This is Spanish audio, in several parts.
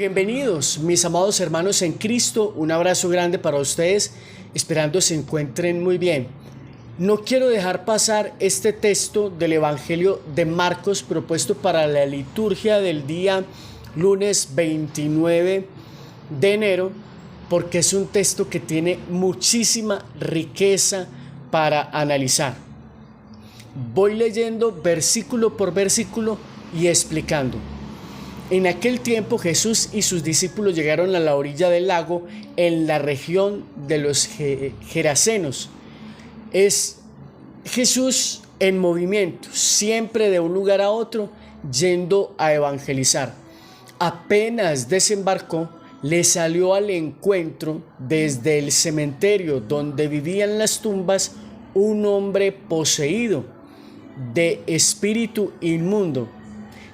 Bienvenidos, mis amados hermanos en Cristo. Un abrazo grande para ustedes, esperando se encuentren muy bien. No quiero dejar pasar este texto del Evangelio de Marcos propuesto para la liturgia del día lunes 29 de enero, porque es un texto que tiene muchísima riqueza para analizar. Voy leyendo versículo por versículo y explicando. En aquel tiempo Jesús y sus discípulos llegaron a la orilla del lago en la región de los Gerasenos. Es Jesús en movimiento, siempre de un lugar a otro, yendo a evangelizar. Apenas desembarcó, le salió al encuentro desde el cementerio donde vivían las tumbas un hombre poseído de espíritu inmundo.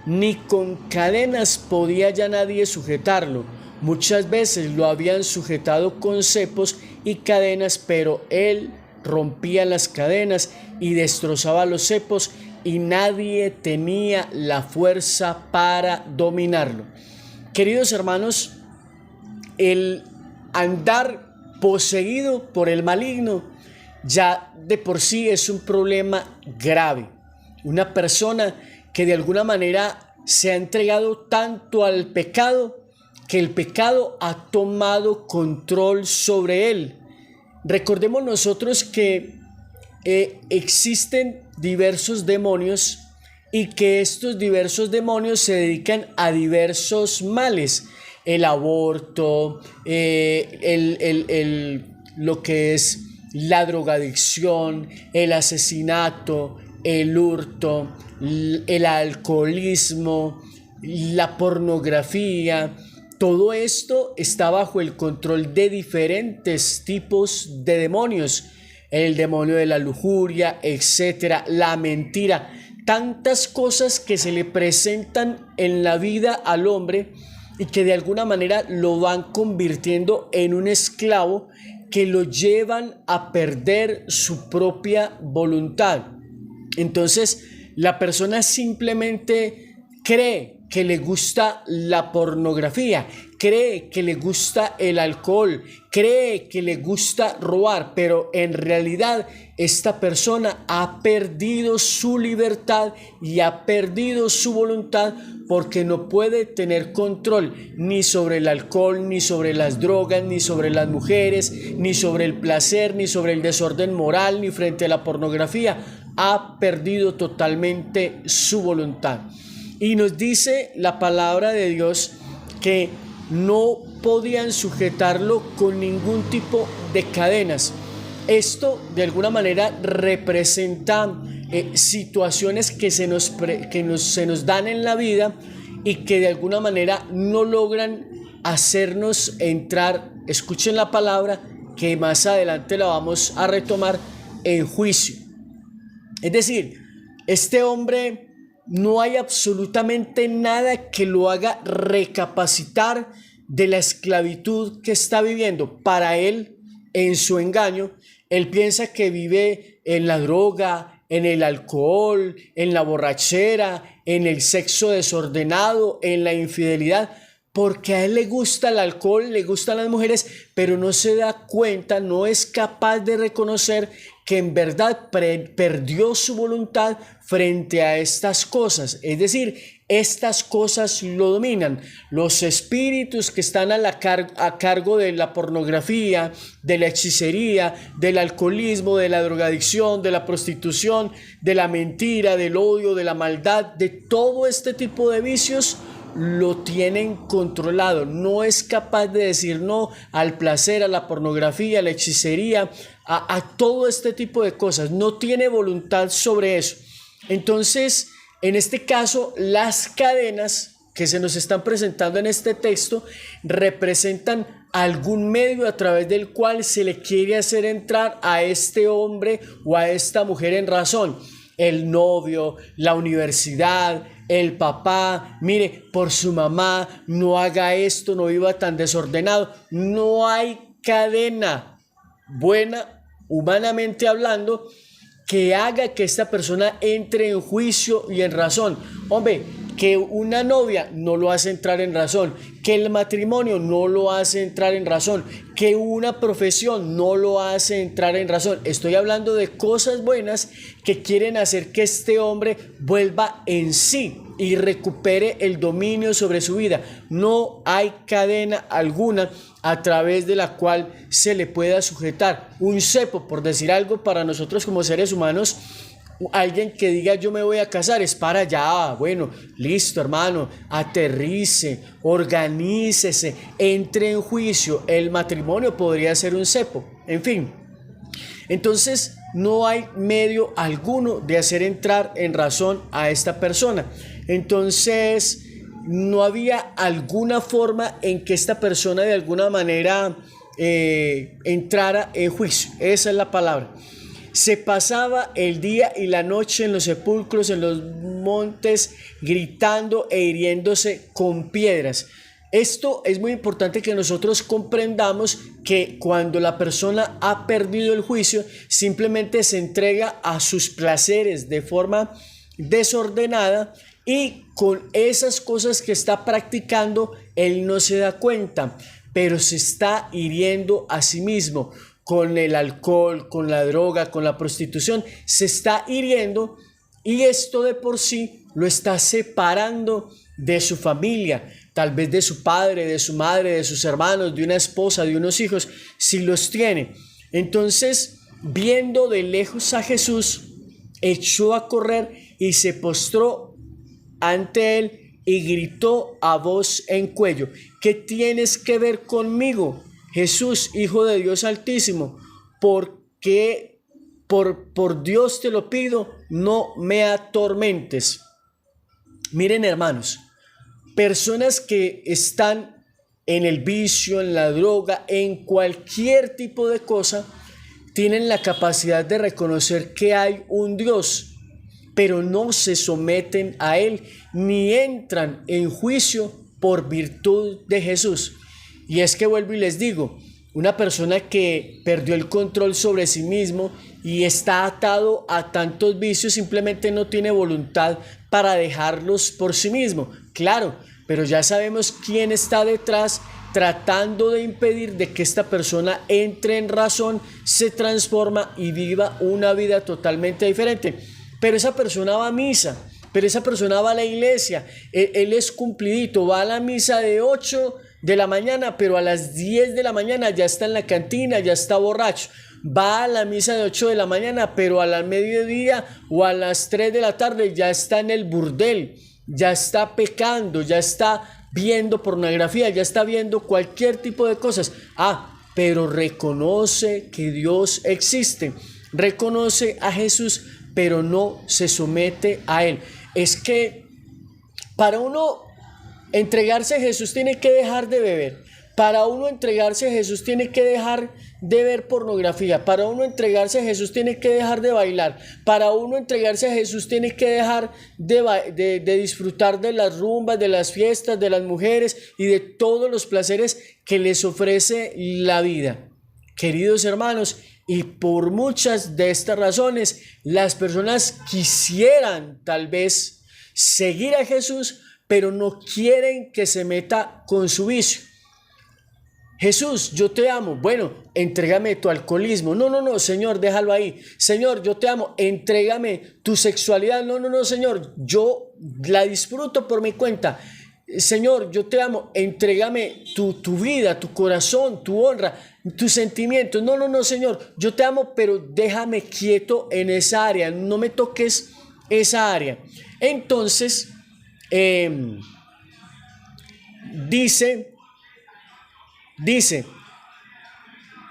Ni con cadenas podía ya nadie sujetarlo. Muchas veces lo habían sujetado con cepos y cadenas, pero él rompía las cadenas y destrozaba los cepos y nadie tenía la fuerza para dominarlo. Queridos hermanos, el andar poseído por el maligno ya de por sí es un problema grave. Una persona que de alguna manera se ha entregado tanto al pecado que el pecado ha tomado control sobre él. Recordemos nosotros que existen diversos demonios y que estos diversos demonios se dedican a diversos males. El aborto, lo que es la drogadicción, el asesinato, el hurto, el alcoholismo, la pornografía. Todo esto está bajo el control de diferentes tipos de demonios. El demonio de la lujuria, etcétera, la mentira. Tantas cosas que se le presentan en la vida al hombre y que de alguna manera lo van convirtiendo en un esclavo, que lo llevan a perder su propia voluntad. Entonces, la persona simplemente cree que le gusta la pornografía, cree que le gusta el alcohol, cree que le gusta robar, pero en realidad esta persona ha perdido su libertad y ha perdido su voluntad, porque no puede tener control ni sobre el alcohol, ni sobre las drogas, ni sobre las mujeres, ni sobre el placer, ni sobre el desorden moral, ni frente a la pornografía. Ha perdido totalmente su voluntad. Y nos dice la palabra de Dios que no podían sujetarlo con ningún tipo de cadenas. Esto de alguna manera representa situaciones que se nos dan en la vida y que de alguna manera no logran hacernos entrar, escuchen la palabra que más adelante la vamos a retomar, en juicio. Es decir, este hombre no hay absolutamente nada que lo haga recapacitar de la esclavitud que está viviendo. Para él, en su engaño, él piensa que vive en la droga, en el alcohol, en la borrachera, en el sexo desordenado, en la infidelidad, porque a él le gusta el alcohol, le gustan las mujeres, pero no se da cuenta, no es capaz de reconocer que en verdad perdió su voluntad frente a estas cosas. Es decir, estas cosas lo dominan. Los espíritus que están a cargo de la pornografía, de la hechicería, del alcoholismo, de la drogadicción, de la prostitución, de la mentira, del odio, de la maldad, de todo este tipo de vicios, lo tienen controlado. No es capaz de decir no al placer, a la pornografía, a la hechicería, a todo este tipo de cosas. No tiene voluntad sobre eso. Entonces, en este caso, las cadenas que se nos están presentando en este texto representan algún medio a través del cual se le quiere hacer entrar a este hombre o a esta mujer en razón. El novio, la universidad, el papá, mire, por su mamá, no haga esto, no viva tan desordenado. No hay cadena buena, humanamente hablando, que haga que esta persona entre en juicio y en razón. Hombre, que una novia no lo hace entrar en razón, que el matrimonio no lo hace entrar en razón, que una profesión no lo hace entrar en razón. Estoy hablando de cosas buenas que quieren hacer que este hombre vuelva en sí y recupere el dominio sobre su vida. No hay cadena alguna a través de la cual se le pueda sujetar. Un cepo, por decir algo, para nosotros como seres humanos, alguien que diga yo me voy a casar es para allá. Bueno, listo, hermano, aterrice, organícese, entre en juicio. El matrimonio podría ser un cepo, en fin. Entonces no hay medio alguno de hacer entrar en razón a esta persona. Entonces no había alguna forma en que esta persona de alguna manera entrara en juicio. Esa es la palabra. Se pasaba el día y la noche en los sepulcros, en los montes, gritando e hiriéndose con piedras. Esto es muy importante que nosotros comprendamos, que cuando la persona ha perdido el juicio, simplemente se entrega a sus placeres de forma desordenada, y con esas cosas que está practicando, él no se da cuenta, pero se está hiriendo a sí mismo. Con el alcohol, con la droga, con la prostitución, se está hiriendo, y esto de por sí lo está separando de su familia, tal vez de su padre, de su madre, de sus hermanos, de una esposa, de unos hijos, si los tiene. Entonces, viendo de lejos a Jesús, echó a correr y se postró ante él y gritó a voz en cuello: ¿qué tienes que ver conmigo, Jesús, Hijo de Dios Altísimo? Porque por Dios te lo pido, no me atormentes. Miren, hermanos, personas que están en el vicio, en la droga, en cualquier tipo de cosa, tienen la capacidad de reconocer que hay un Dios, pero no se someten a Él ni entran en juicio por virtud de Jesús. Y es que vuelvo y les digo, una persona que perdió el control sobre sí mismo y está atado a tantos vicios, simplemente no tiene voluntad para dejarlos por sí mismo. Claro, pero ya sabemos quién está detrás, tratando de impedir de que esta persona entre en razón, se transforma y viva una vida totalmente diferente. Pero esa persona va a misa, pero esa persona va a la iglesia, él es cumplidito, va a la misa de 8 de la mañana, pero a las 10 de la mañana ya está en la cantina, ya está borracho. Va a la misa de 8 de la mañana, pero al mediodía o a las 3 de la tarde ya está en el burdel, ya está pecando, ya está viendo pornografía, ya está viendo cualquier tipo de cosas. Pero reconoce que Dios existe, reconoce a Jesús, pero no se somete a Él. Es que para uno entregarse a Jesús tiene que dejar de beber. Para uno entregarse a Jesús tiene que dejar de ver pornografía. Para uno entregarse a Jesús tiene que dejar de bailar. Para uno entregarse a Jesús tiene que dejar de disfrutar de las rumbas, de las fiestas, de las mujeres y de todos los placeres que les ofrece la vida. Queridos hermanos, y por muchas de estas razones, las personas quisieran tal vez seguir a Jesús, pero no quieren que se meta con su vicio. Jesús, yo te amo. Bueno, entrégame tu alcoholismo. No, Señor, déjalo ahí. Señor, yo te amo. Entrégame tu sexualidad. No, Señor, yo la disfruto por mi cuenta. Señor, yo te amo. Entrégame tu vida, tu corazón, tu honra, tus sentimientos. No, Señor, yo te amo, pero déjame quieto en esa área. No me toques esa área. Entonces, dice,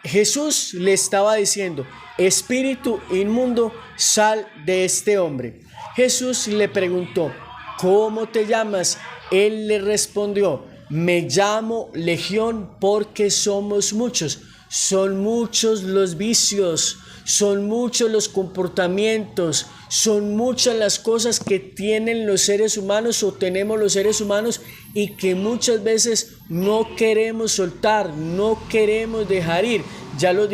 Jesús le estaba diciendo: espíritu inmundo, sal de este hombre. Jesús le preguntó: ¿cómo te llamas? Él le respondió: me llamo Legión, porque somos muchos. Son muchos los vicios, son muchos los comportamientos, son muchas las cosas que tienen los seres humanos o tenemos los seres humanos y que muchas veces no queremos soltar, no queremos dejar ir. Ya los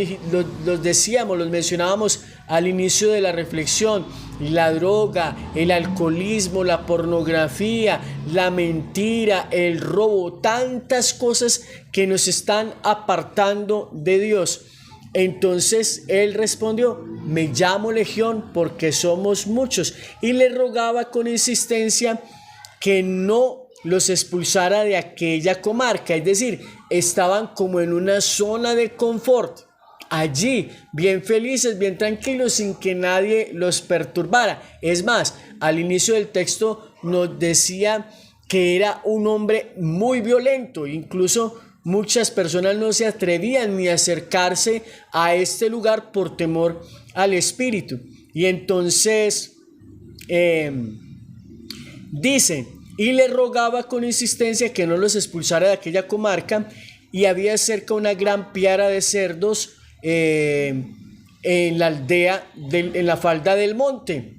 decíamos, los mencionábamos al inicio de la reflexión, la droga, el alcoholismo, la pornografía, la mentira, el robo, tantas cosas que nos están apartando de Dios. Entonces él respondió: me llamo Legión porque somos muchos, y le rogaba con insistencia que no los expulsara de aquella comarca. Es decir, estaban como en una zona de confort, allí bien felices, bien tranquilos, sin que nadie los perturbara. Es más, al inicio del texto nos decía que era un hombre muy violento, incluso muchas personas no se atrevían ni a acercarse a este lugar por temor al espíritu. Y entonces dice: y le rogaba con insistencia que no los expulsara de aquella comarca, y había cerca una gran piara de cerdos en la aldea, en la falda del monte.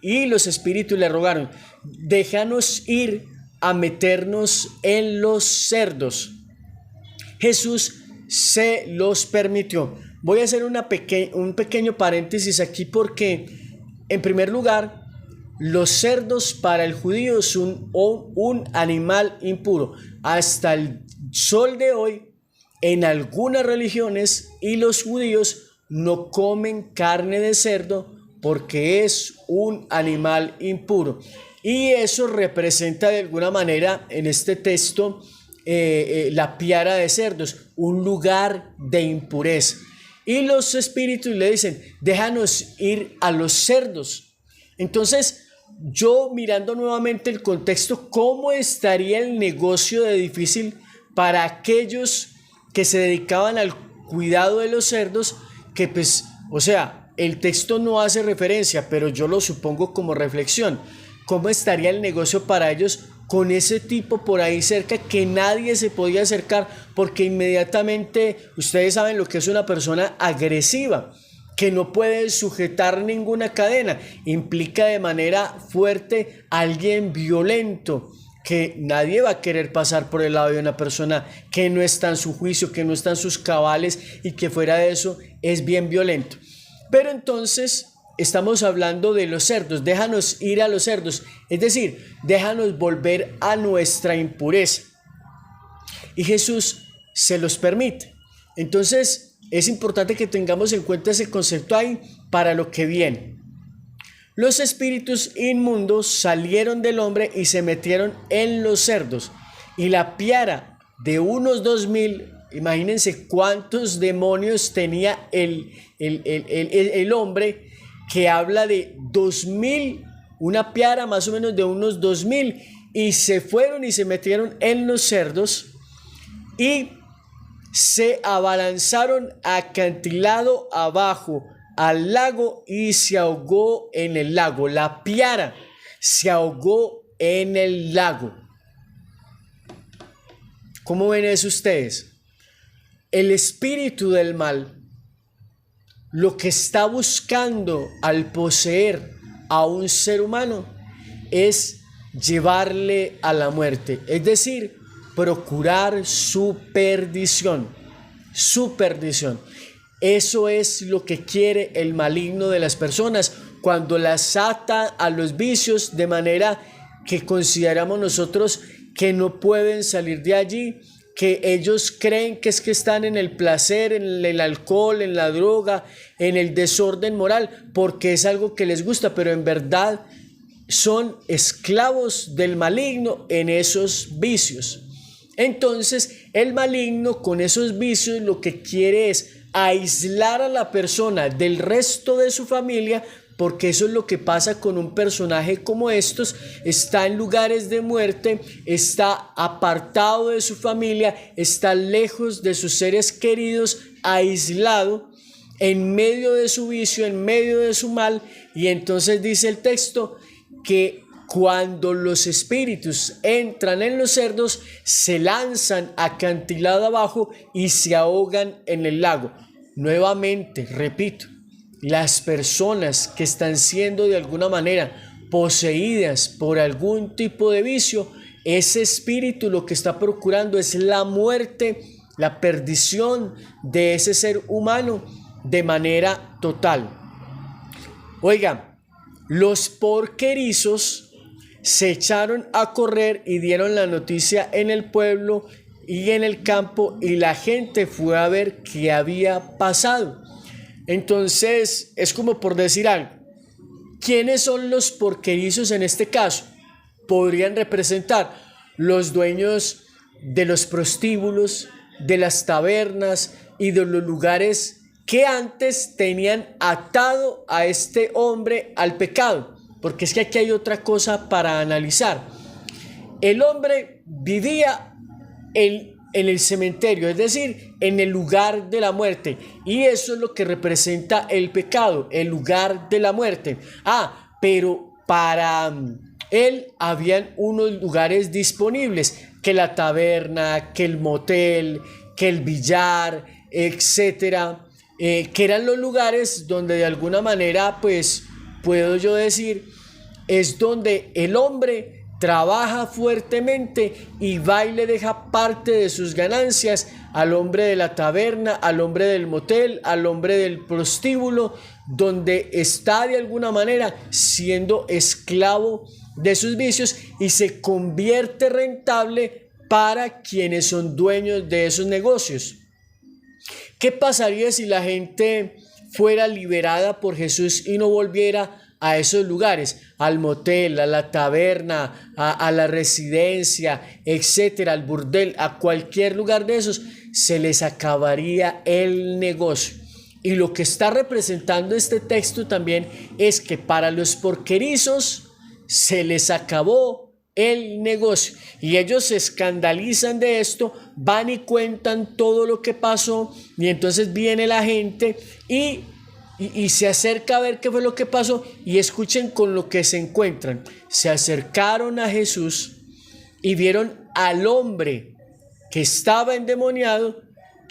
Y los espíritus le rogaron: déjanos ir a meternos en los cerdos. Jesús se los permitió. Voy a hacer un pequeño paréntesis aquí, porque en primer lugar, los cerdos para el judío son un animal impuro. Hasta el sol de hoy, en algunas religiones, y los judíos no comen carne de cerdo porque es un animal impuro. Y eso representa de alguna manera en este texto la piara de cerdos, un lugar de impureza. Y los espíritus le dicen: déjanos ir a los cerdos. Entonces, yo mirando nuevamente el contexto, ¿cómo estaría el negocio de difícil para aquellos que se dedicaban al cuidado de los cerdos? Que pues, o sea, el texto no hace referencia, pero yo lo supongo como reflexión. ¿Cómo estaría el negocio para ellos con ese tipo por ahí cerca, que nadie se podía acercar, porque inmediatamente ustedes saben lo que es una persona agresiva, que no puede sujetar ninguna cadena? Implica de manera fuerte a alguien violento, que nadie va a querer pasar por el lado de una persona que no está en su juicio, que no está en sus cabales, y que fuera de eso es bien violento. Pero entonces estamos hablando de los cerdos: déjanos ir a los cerdos, es decir, déjanos volver a nuestra impureza. Y Jesús se los permite. Entonces es importante que tengamos en cuenta ese concepto ahí para lo que viene. Los espíritus inmundos salieron del hombre y se metieron en los cerdos, y la piara de unos 2000, imagínense cuántos demonios tenía el hombre, que habla de 2000, una piara más o menos de unos 2000, y se fueron y se metieron en los cerdos y se abalanzaron acantilado abajo al lago y se ahogó en el lago. La piara se ahogó en el lago. ¿Cómo ven eso ustedes? El espíritu del mal lo que está buscando al poseer a un ser humano es llevarle a la muerte, es decir, procurar su perdición, su perdición. Eso es lo que quiere el maligno de las personas cuando las ata a los vicios, de manera que consideramos nosotros que no pueden salir de allí, que ellos creen que es que están en el placer, en el alcohol, en la droga, en el desorden moral, porque es algo que les gusta, pero en verdad son esclavos del maligno en esos vicios. Entonces el maligno con esos vicios lo que quiere es aislar a la persona del resto de su familia, porque eso es lo que pasa con un personaje como estos: está en lugares de muerte, está apartado de su familia, está lejos de sus seres queridos, aislado, en medio de su vicio, en medio de su mal. Y entonces dice el texto que cuando los espíritus entran en los cerdos, se lanzan acantilado abajo y se ahogan en el lago. Nuevamente, repito, las personas que están siendo de alguna manera poseídas por algún tipo de vicio, ese espíritu lo que está procurando es la muerte, la perdición de ese ser humano de manera total. Oiga, los porquerizos se echaron a correr y dieron la noticia en el pueblo y en el campo, y la gente fue a ver qué había pasado. Entonces, es como por decir algo. ¿Quiénes son los porquerizos en este caso? Podrían representar los dueños de los prostíbulos, de las tabernas y de los lugares que antes tenían atado a este hombre al pecado. Porque es que aquí hay otra cosa para analizar. El hombre vivía en el cementerio, es decir, en el lugar de la muerte. Y eso es lo que representa el pecado, el lugar de la muerte. Pero para él habían unos lugares disponibles, que la taberna, que el motel, que el billar, etcétera, que eran los lugares donde de alguna manera, pues, puedo yo decir, es donde el hombre trabaja fuertemente y va y le deja parte de sus ganancias al hombre de la taberna, al hombre del motel, al hombre del prostíbulo, donde está de alguna manera siendo esclavo de sus vicios y se convierte rentable para quienes son dueños de esos negocios. ¿Qué pasaría si la gente fuera liberada por Jesús y no volviera a esos lugares, al motel, a la taberna, a la residencia, etcétera, al burdel, a cualquier lugar de esos? Se les acabaría el negocio. Y lo que está representando este texto también es que para los porquerizos se les acabó el negocio, y ellos se escandalizan de esto, van y cuentan todo lo que pasó, y entonces viene la gente y se acerca a ver qué fue lo que pasó, y escuchen con lo que se encuentran. Se acercaron a Jesús y vieron al hombre que estaba endemoniado,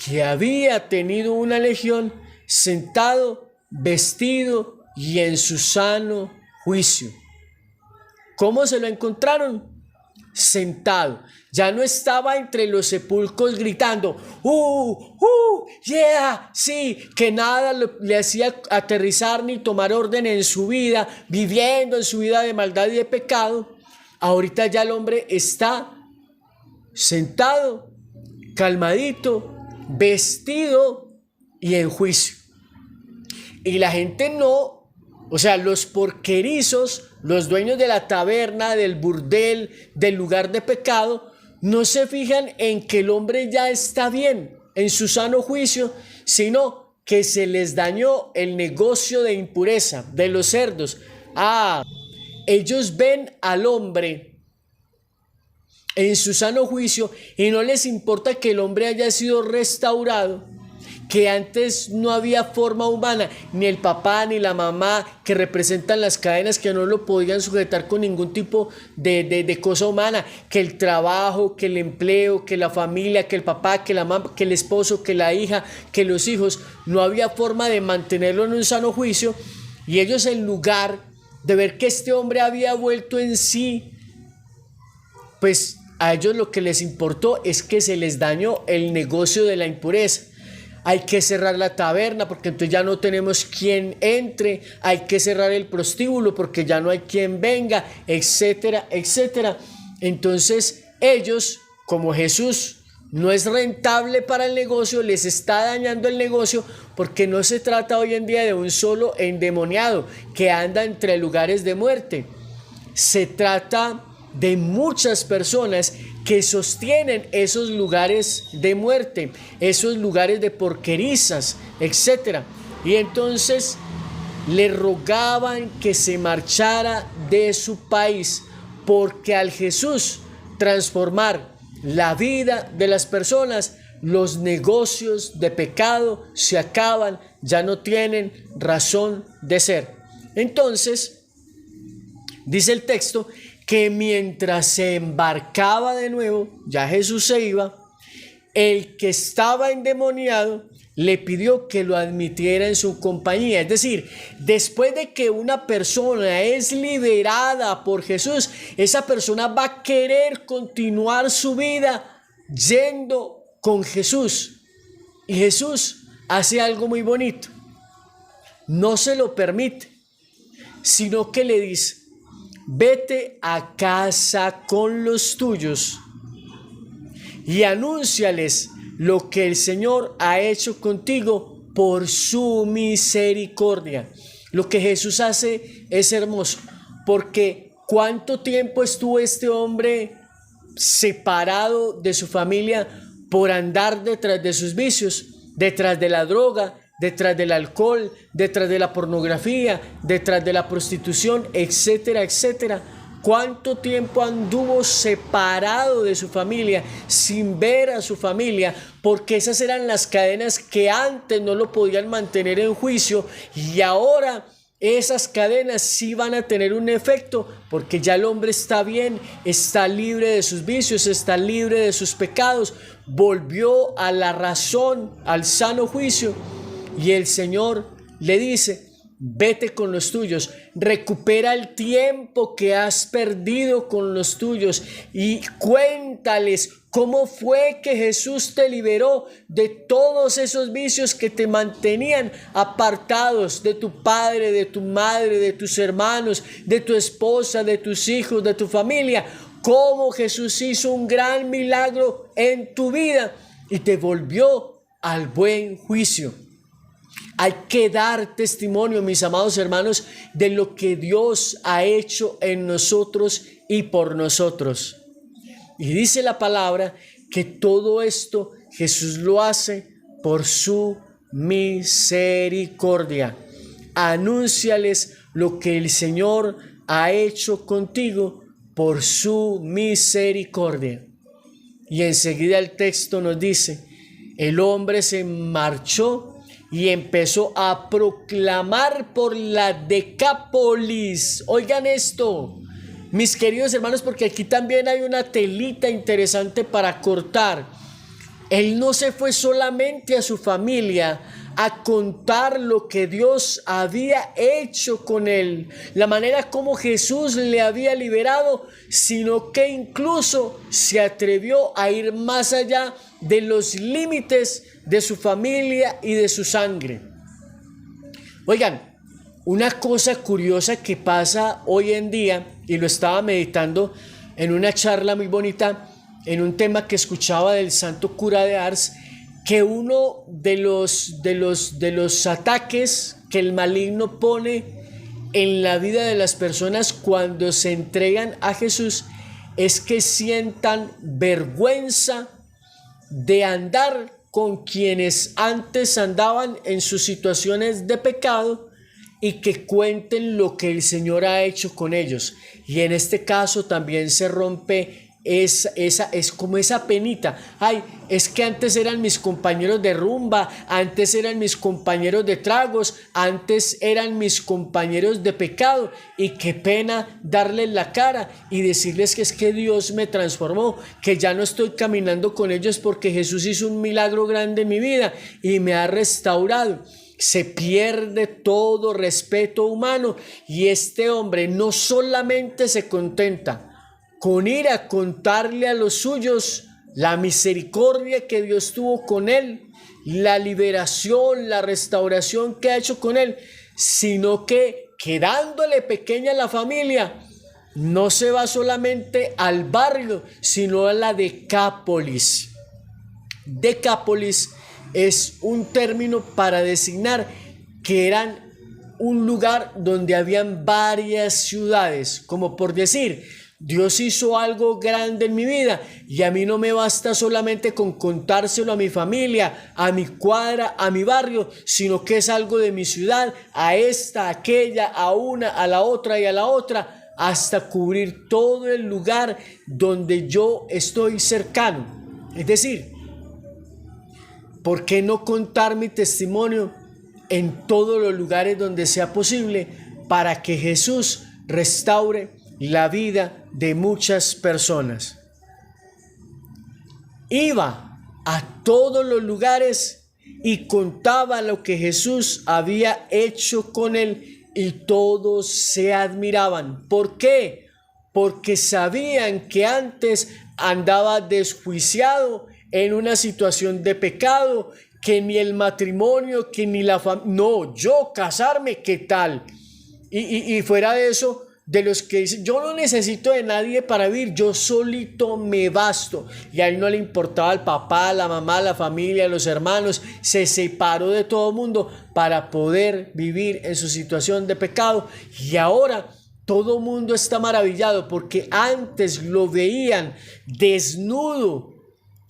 que había tenido una legión, sentado, vestido y en su sano juicio. ¿Cómo se lo encontraron? Sentado. Ya no estaba entre los sepulcros gritando, yeah, sí, que nada le hacía aterrizar ni tomar orden en su vida, viviendo en su vida de maldad y de pecado. Ahorita ya el hombre está sentado, calmadito, vestido y en juicio. Y la gente no, o sea, los porquerizos, los dueños de la taberna, del burdel, del lugar de pecado, no se fijan en que el hombre ya está bien, en su sano juicio, sino que se les dañó el negocio de impureza, de los cerdos. Ellos ven al hombre en su sano juicio y no les importa que el hombre haya sido restaurado, que antes no había forma humana, ni el papá ni la mamá que representan las cadenas que no lo podían sujetar con ningún tipo de cosa humana, que el trabajo, que el empleo, que la familia, que el papá, que la mamá, que el esposo, que la hija, que los hijos, no había forma de mantenerlo en un sano juicio. Y ellos, en lugar de ver que este hombre había vuelto en sí, pues a ellos lo que les importó es que se les dañó el negocio de la impureza. Hay que cerrar la taberna porque entonces ya no tenemos quien entre, hay que cerrar el prostíbulo porque ya no hay quien venga, etcétera, etcétera. Entonces ellos, como Jesús no es rentable para el negocio, les está dañando el negocio, porque no se trata hoy en día de un solo endemoniado que anda entre lugares de muerte. Se trata de muchas personas que sostienen esos lugares de muerte, esos lugares de porquerizas, etc. Y entonces le rogaban que se marchara de su país, porque al Jesús transformar la vida de las personas, los negocios de pecado se acaban, ya no tienen razón de ser. Entonces, dice el texto que mientras se embarcaba de nuevo, ya Jesús se iba, el que estaba endemoniado le pidió que lo admitiera en su compañía. Es decir, después de que una persona es liberada por Jesús, esa persona va a querer continuar su vida yendo con Jesús. Y Jesús hace algo muy bonito. No se lo permite. sino que le dice: vete a casa con los tuyos y anúnciales lo que el Señor ha hecho contigo por su misericordia. Lo que Jesús hace es hermoso, porque ¿cuánto tiempo estuvo este hombre separado de su familia por andar detrás de sus vicios, detrás de la droga, detrás del alcohol, detrás de la pornografía, detrás de la prostitución, etcétera, etcétera? ¿Cuánto tiempo anduvo separado de su familia, sin ver a su familia? Porque esas eran las cadenas que antes no lo podían mantener en juicio, y ahora esas cadenas sí van a tener un efecto, porque ya el hombre está bien, está libre de sus vicios, está libre de sus pecados, volvió a la razón, al sano juicio, y el Señor le dice: vete con los tuyos, recupera el tiempo que has perdido con los tuyos y cuéntales cómo fue que Jesús te liberó de todos esos vicios que te mantenían apartados de tu padre, de tu madre, de tus hermanos, de tu esposa, de tus hijos, de tu familia. Cómo Jesús hizo un gran milagro en tu vida y te volvió al buen juicio. Hay que dar testimonio, mis amados hermanos, de lo que Dios ha hecho en nosotros y por nosotros. Y dice la palabra que todo esto Jesús lo hace por su misericordia. Anúnciales lo que el Señor ha hecho contigo por su misericordia. Y enseguida el texto nos dice: el hombre se marchó y empezó a proclamar por la Decápolis. Oigan esto, mis queridos hermanos, porque aquí también hay una telita interesante para cortar. Él no se fue solamente a su familia a contar lo que Dios había hecho con él, la manera como Jesús le había liberado, sino que incluso se atrevió a ir más allá de los límites de su familia y de su sangre. Oigan, una cosa curiosa que pasa hoy en día, y lo estaba meditando en una charla muy bonita, en un tema que escuchaba del santo cura de Ars, que uno de los ataques que el maligno pone en la vida de las personas cuando se entregan a Jesús es que sientan vergüenza de andar con quienes antes andaban en sus situaciones de pecado y que cuenten lo que el Señor ha hecho con ellos. Y en este caso también se rompe es como esa penita. Ay, es que antes eran mis compañeros de rumba, antes eran mis compañeros de tragos, antes eran mis compañeros de pecado, y qué pena darles la cara y decirles que es que Dios me transformó, que ya no estoy caminando con ellos porque Jesús hizo un milagro grande en mi vida y me ha restaurado. Se pierde todo respeto humano, y este hombre no solamente se contenta con ir a contarle a los suyos la misericordia que Dios tuvo con él, la liberación, la restauración que ha hecho con él, sino que, quedándole pequeña la familia, no se va solamente al barrio, sino a la Decápolis. Decápolis es un término para designar que eran un lugar donde habían varias ciudades, como por decir: Dios hizo algo grande en mi vida y a mí no me basta solamente con contárselo a mi familia, a mi cuadra, a mi barrio, sino que es algo de mi ciudad, a esta, a aquella, a una, a la otra y a la otra, hasta cubrir todo el lugar donde yo estoy cercano. Es decir, ¿por qué no contar mi testimonio en todos los lugares donde sea posible para que Jesús restaure la vida de muchas personas? Iba a todos los lugares y contaba lo que Jesús había hecho con él, y todos se admiraban. ¿Por qué? Porque sabían que antes andaba desjuiciado en una situación de pecado, que ni el matrimonio, que ni la familia, no, yo casarme, ¿qué tal? Y fuera de eso, de los que dicen, yo no necesito de nadie para vivir, yo solito me basto. Y a él no le importaba el papá, la mamá, la familia, los hermanos. Se separó de todo el mundo para poder vivir en su situación de pecado. Y ahora todo el mundo está maravillado porque antes lo veían desnudo,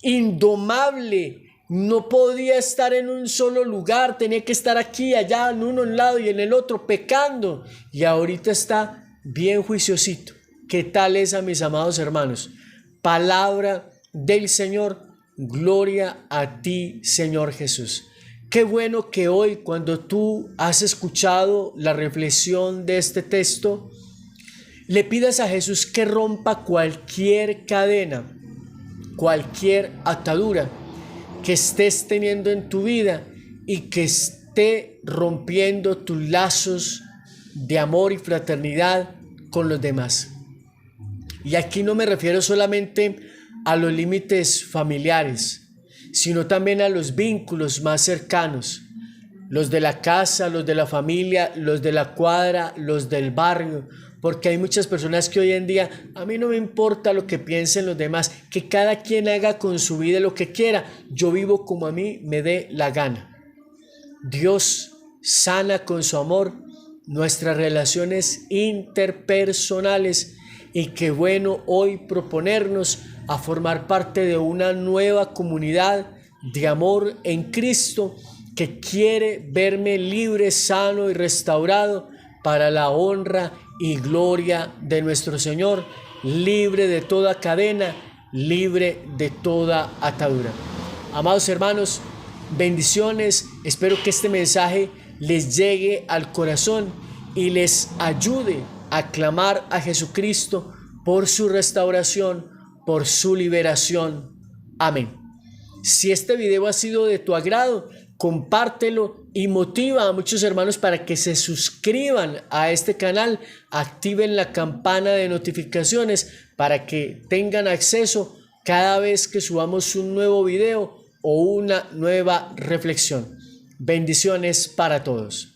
indomable. No podía estar en un solo lugar, tenía que estar aquí, allá, en uno un lado y en el otro, pecando. Y ahorita está bien juiciosito. ¿Qué tal esa, mis amados hermanos? Palabra del Señor, gloria a ti, Señor Jesús. Qué bueno que hoy, cuando tú has escuchado la reflexión de este texto, le pidas a Jesús que rompa cualquier cadena, cualquier atadura que estés teniendo en tu vida y que esté rompiendo tus lazos de amor y fraternidad con los demás. Y aquí no me refiero solamente a los límites familiares, sino también a los vínculos más cercanos, los de la casa, los de la familia, los de la cuadra, los del barrio, porque hay muchas personas que hoy en día, a mí no me importa lo que piensen los demás, que cada quien haga con su vida lo que quiera, yo vivo como a mí me dé la gana. Dios sana con su amor nuestras relaciones interpersonales y qué bueno hoy proponernos a formar parte de una nueva comunidad de amor en Cristo que quiere verme libre, sano y restaurado para la honra y gloria de nuestro Señor, libre de toda cadena, libre de toda atadura. Amados hermanos, bendiciones, espero que este mensaje les llegue al corazón y les ayude a clamar a Jesucristo por su restauración, por su liberación. Amén. Si este video ha sido de tu agrado, compártelo y motiva a muchos hermanos para que se suscriban a este canal, activen la campana de notificaciones para que tengan acceso cada vez que subamos un nuevo video o una nueva reflexión. Bendiciones para todos.